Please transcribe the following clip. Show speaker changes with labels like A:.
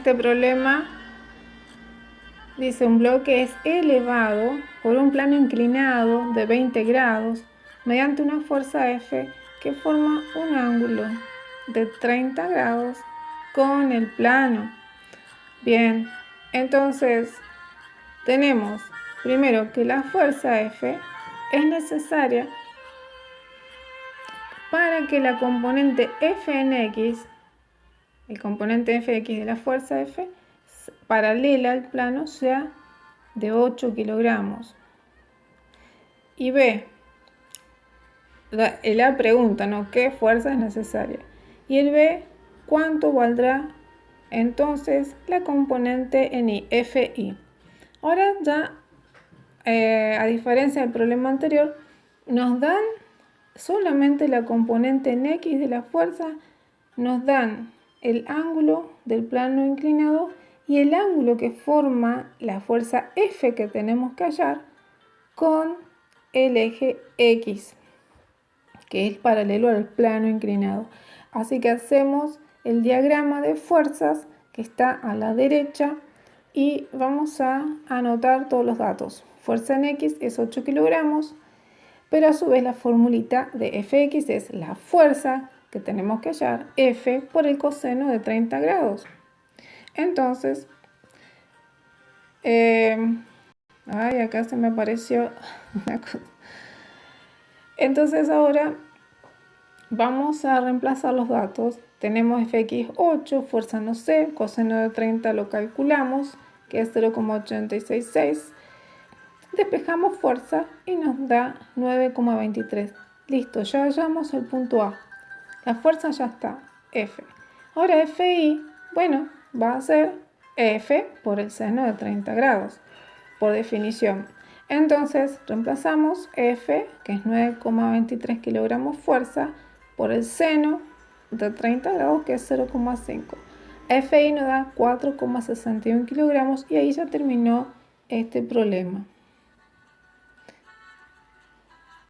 A: este problema dice un bloque es elevado por un plano inclinado de 20 grados mediante una fuerza F que forma un ángulo de 30 grados con el plano. Bien, entonces tenemos primero que la fuerza F es necesaria para que la componente F en X, el componente Fx de la fuerza F, paralela al plano sea de 8 kilogramos. Y B, la pregunta, ¿no? ¿Qué fuerza es necesaria? Y el B, ¿cuánto valdrá entonces la componente en I, Fi? Ahora ya, a diferencia del problema anterior, nos dan solamente la componente en X de la fuerza, nos dan el ángulo del plano inclinado y el ángulo que forma la fuerza F que tenemos que hallar con el eje X, que es paralelo al plano inclinado. Así que hacemos el diagrama de fuerzas que está a la derecha y vamos a anotar todos los datos. Fuerza en X es 8 kilogramos, pero a su vez la formulita de Fx es la fuerza que tenemos que hallar, F por el coseno de 30 grados. Entonces, acá se me apareció una cosa. Entonces ahora vamos a reemplazar los datos. Tenemos Fx 8, fuerza no sé, coseno de 30 lo calculamos, que es 0,866. Despejamos fuerza y nos da 9,23. Listo, ya hallamos el punto A. La fuerza ya está, F. Ahora Fi, bueno, va a ser F por el seno de 30 grados, por definición. Entonces reemplazamos F, que es 9,23 kilogramos fuerza, por el seno de 30 grados, que es 0,5. Fi nos da 4,61 kilogramos y ahí ya terminó este problema.